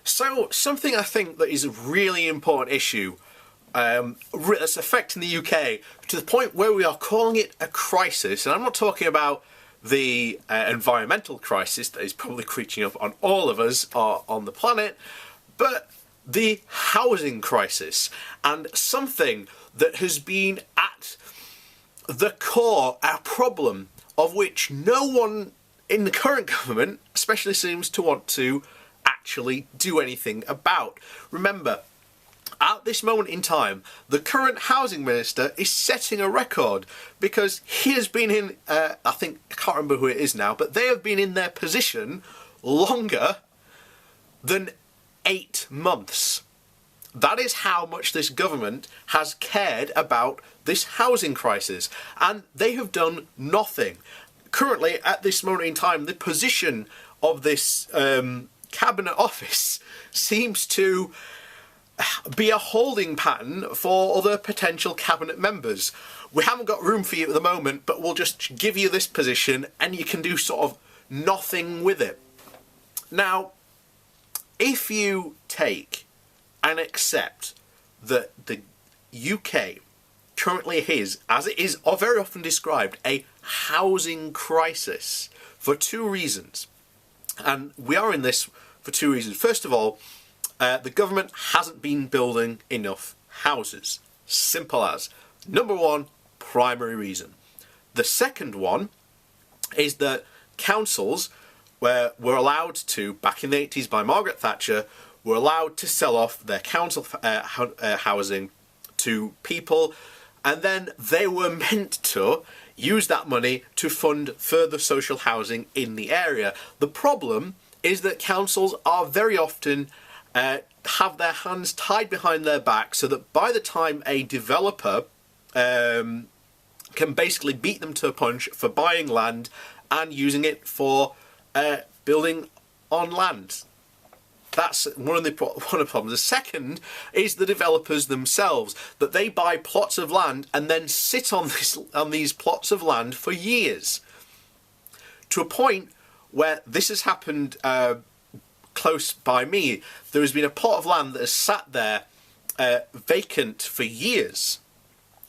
So, something I think that is a really important issue that's affecting the UK to the point where we are calling it a crisis, and I'm not talking about the environmental crisis that is probably creeping up on all of us on the planet, but the housing crisis, and something that has been at the core, a problem of which no one in the current government especially seems to want to actually do anything about. Remember, at this moment in time, the current housing minister is setting a record because he has been in, I can't remember who it is now, but they have been in their position longer than 8 months. That is how much this government has cared about this housing crisis, and they have done nothing. Currently, at this moment in time, the position of this cabinet office seems to be a holding pattern for other potential cabinet members. We haven't got room for you at the moment, but we'll just give you this position and you can do sort of nothing with it. Now, if you take and accept that the UK currently is, as it is very often described, a housing crisis for 2 reasons. And we are in this for 2 reasons. First of all, the government hasn't been building enough houses. Simple as. Number 1, primary reason. The second one is that councils were allowed to, back in the 80s by Margaret Thatcher, were allowed to sell off their council housing to people, and then they were meant to use that money to fund further social housing in the area. The problem is that councils are very often have their hands tied behind their back, so that by the time a developer can basically beat them to a punch for buying land and using it for building on land. That's one of the problems. The second is the developers themselves, that they buy plots of land and then sit on these plots of land for years, to a point where this has happened close by me. There has been a plot of land that has sat there vacant for years.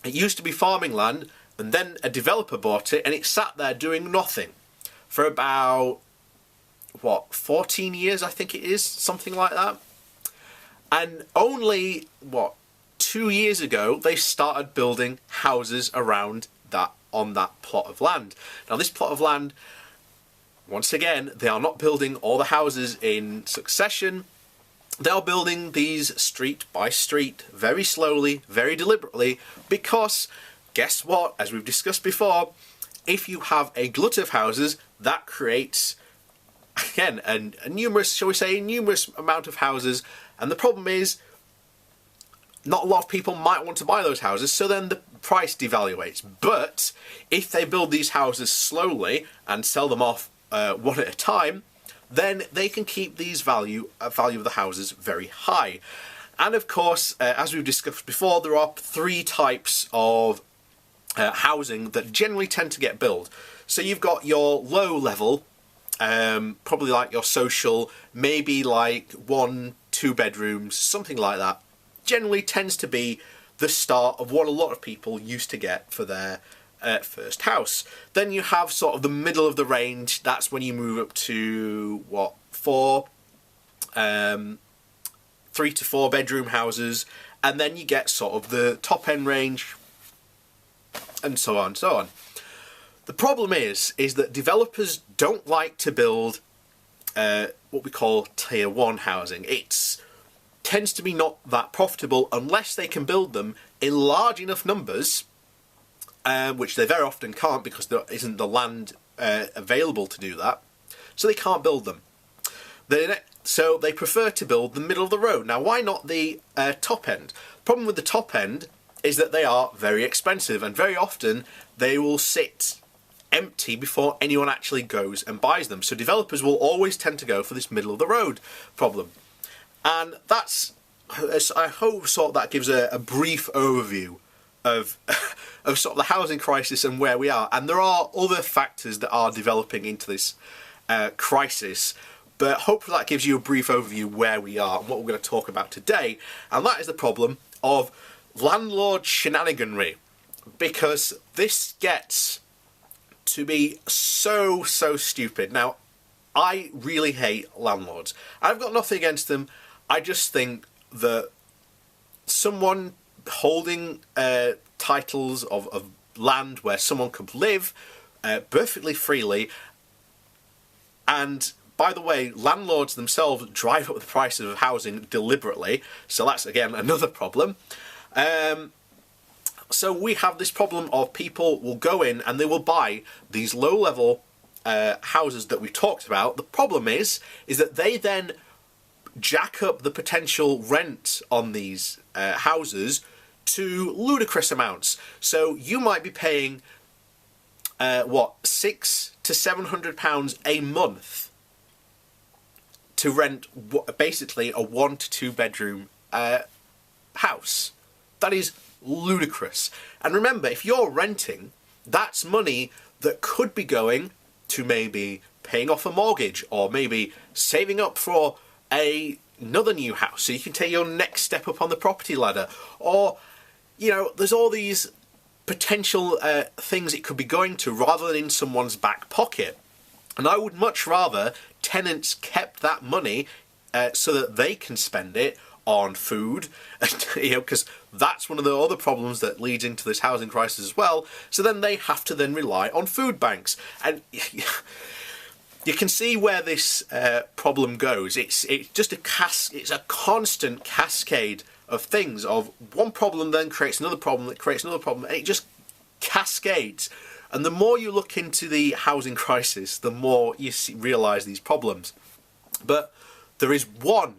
It used to be farming land, and then a developer bought it and it sat there doing nothing for about 14 years, I think it is, something like that. And only 2 years ago they started building houses around that, on that plot of land. Now this plot of land, once again, they are not building all the houses in succession. They are building these street by street, very slowly, very deliberately, because guess what, as we've discussed before, if you have a glut of houses, that creates, again, a numerous amount of houses, and the problem is not a lot of people might want to buy those houses, so then the price devaluates. But if they build these houses slowly and sell them off one at a time, then they can keep these value of the houses very high. And of course, as we've discussed before, there are 3 types of housing that generally tend to get built. So you've got your low level, probably like your social, maybe like 1-2 bedrooms, something like that. Generally tends to be the start of what a lot of people used to get for their first house. Then you have sort of the middle of the range. That's when you move up to 3 to 4 bedroom houses, and then you get sort of the top end range, and so on and so on. The problem is that developers don't like to build what we call tier 1 housing. It tends to be not that profitable unless they can build them in large enough numbers, which they very often can't because there isn't the land available to do that, so they can't build them. So they prefer to build the middle of the road. Now, why not the top end? The problem with the top end is that they are very expensive, and very often they will sit empty before anyone actually goes and buys them. So developers will always tend to go for this middle of the road problem. And that's, I hope sort of that gives a brief overview of sort of the housing crisis and where we are. And there are other factors that are developing into this crisis, But hopefully that gives you a brief overview where we are and what we're going to talk about today. And that is the problem of landlord shenaniganry. Because this gets to be so stupid. Now, I really hate landlords. I've got nothing against them. I just think that someone holding titles of land where someone could live perfectly freely, and by the way, landlords themselves drive up the price of housing deliberately, so that's again another problem. So we have this problem of people will go in and they will buy these low-level houses that we talked about. The problem is that they then jack up the potential rent on these houses to ludicrous amounts. So you might be paying £600 to £700 a month to rent basically a 1 to 2 bedroom house. That is ludicrous. And remember, if you're renting, that's money that could be going to maybe paying off a mortgage, or maybe saving up for another new house so you can take your next step up on the property ladder. Or, you know, there's all these potential things it could be going to rather than in someone's back pocket. And I would much rather tenants kept that money so that they can spend it on food, you know, because that's one of the other problems that leads into this housing crisis as well. So then they have to then rely on food banks, and you can see where this problem goes. It's just it's a constant cascade of things. Of one problem then creates another problem that creates another problem, and it just cascades. And the more you look into the housing crisis, the more you realise these problems. But there is one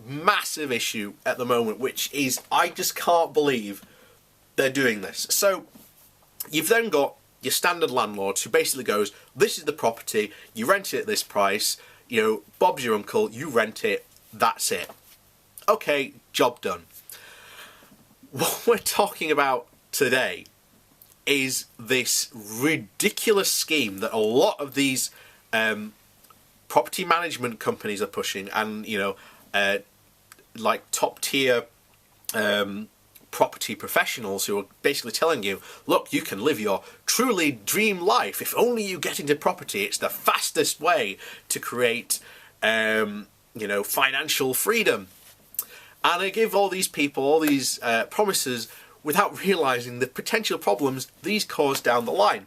massive issue at the moment, which is I just can't believe they're doing this. So you've then got your standard landlord who basically goes, this is the property, you rent it at this price, you know, Bob's your uncle, you rent it, that's it. Okay, job done. What we're talking about today is this ridiculous scheme that a lot of these property management companies are pushing, and, you know, like top tier property professionals who are basically telling you, look, you can live your truly dream life if only you get into property. It's the fastest way to create, you know, financial freedom. And they give all these people all these promises without realising the potential problems these cause down the line.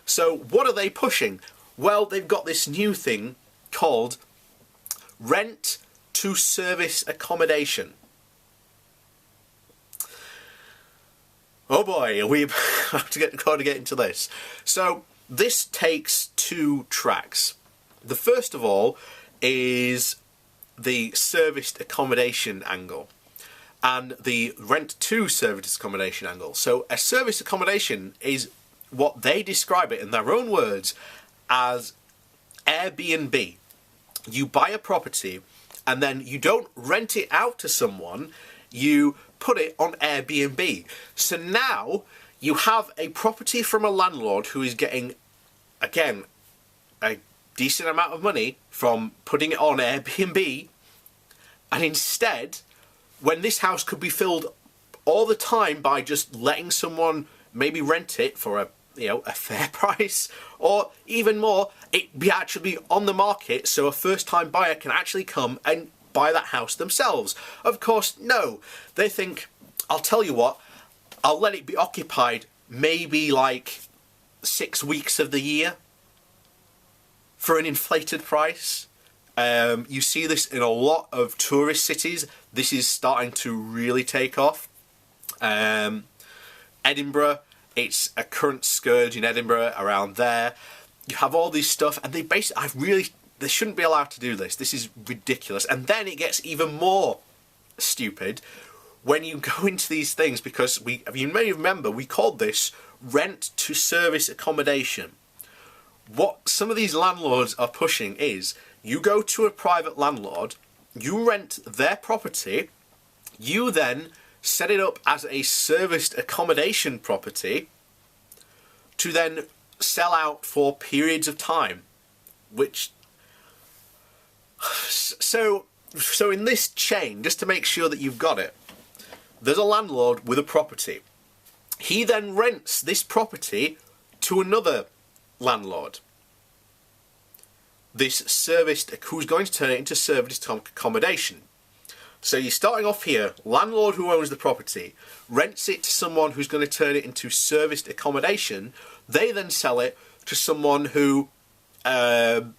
So what are they pushing? Well, they've got this new thing called rent to service accommodation. Oh boy, we have to get into this. So this takes two tracks. The first of all is the serviced accommodation angle and the rent to serviced accommodation angle. So a serviced accommodation is what they describe it in their own words as Airbnb. You buy a property and then you don't rent it out to someone, you put it on Airbnb. So now you have a property from a landlord who is getting, again, a decent amount of money from putting it on Airbnb, and instead, when this house could be filled all the time by just letting someone maybe rent it for a fair price, or even more, it be actually on the market so a first-time buyer can actually come and buy that house themselves. Of course, no. They think, I'll tell you what, I'll let it be occupied maybe like 6 weeks of the year for an inflated price. You see this in a lot of tourist cities. This is starting to really take off. Edinburgh, it's a current scourge in Edinburgh, around there. You have all this stuff, and they shouldn't be allowed to do this. This is ridiculous. And then it gets even more stupid when you go into these things, because you may remember, we called this rent to service accommodation. What some of these landlords are pushing is, you go to a private landlord, you rent their property, you then set it up as a serviced accommodation property to then sell out for periods of time, which So in this chain, just to make sure that you've got it, there's a landlord with a property. He then rents this property to another landlord. Who's going to turn it into serviced accommodation. So you're starting off here, landlord who owns the property, rents it to someone who's going to turn it into serviced accommodation. They then sell it to someone who, well,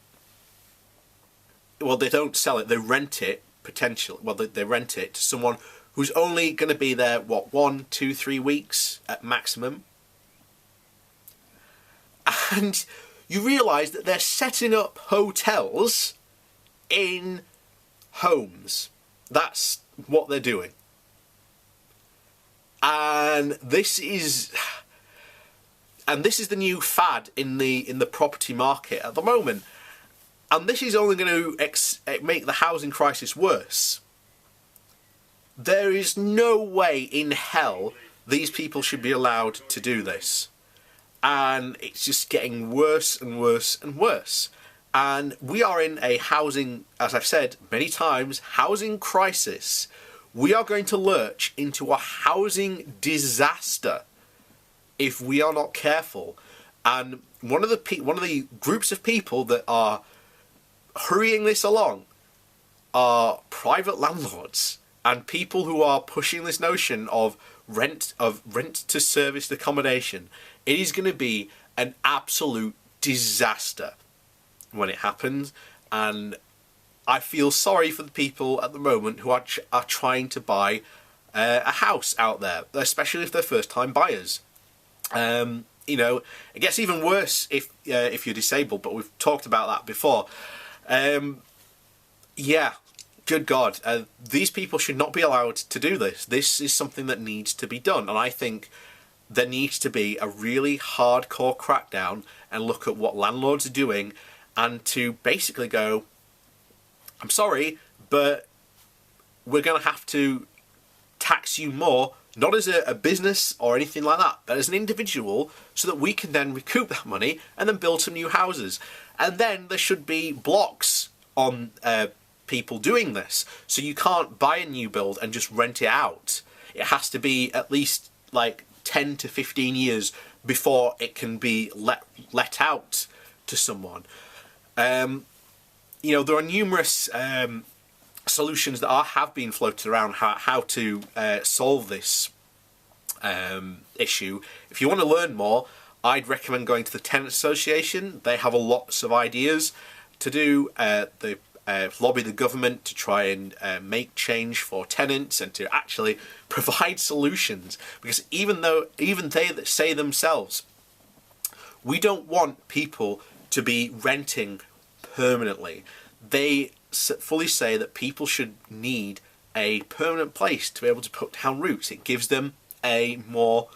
they don't sell it, they rent it, they rent it to someone who's only going to be there, 1, 2, 3 weeks at maximum. And you realise that they're setting up hotels in homes. That's what they're doing. And this is the new fad in the property market at the moment. And this is only going to make the housing crisis worse. There is no way in hell these people should be allowed to do this. And it's just getting worse and worse and worse. And we are in a housing, as I've said many times, housing crisis. We are going to lurch into a housing disaster if we are not careful. And one of the groups of people that are hurrying this along are private landlords and people who are pushing this notion of rent to serviced accommodation. It is going to be an absolute disaster when it happens, and I feel sorry for the people at the moment who are trying to buy a house out there, especially if they're first-time buyers. You know, it gets even worse if you're disabled, but we've talked about that before. Yeah, good God, these people should not be allowed to do this. This is something that needs to be done, and I think there needs to be a really hardcore crackdown and look at what landlords are doing, and to basically go, I'm sorry, but we're going to have to tax you more, not as a business or anything like that, but as an individual, so that we can then recoup that money and then build some new houses. And then there should be blocks on people doing this, so you can't buy a new build and just rent it out. It has to be at least like 10 to 15 years before it can be let out to someone. You know, there are numerous solutions that have been floated around how to solve this issue. If you want to learn more, I'd recommend going to the Tenant Association. They have lots of ideas to do. They lobby the government to try and make change for tenants and to actually provide solutions. Because even they that say themselves, we don't want people to be renting permanently. They fully say that people should need a permanent place to be able to put down roots. It gives them a more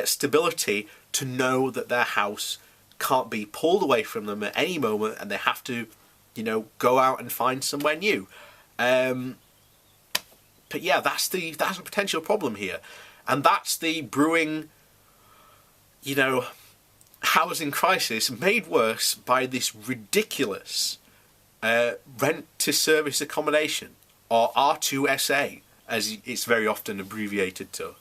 stability to know that their house can't be pulled away from them at any moment and they have to, you know, go out and find somewhere new. But yeah, that's a potential problem here. And that's the brewing, you know, housing crisis made worse by this ridiculous rent to service accommodation, or R2SA as it's very often abbreviated to.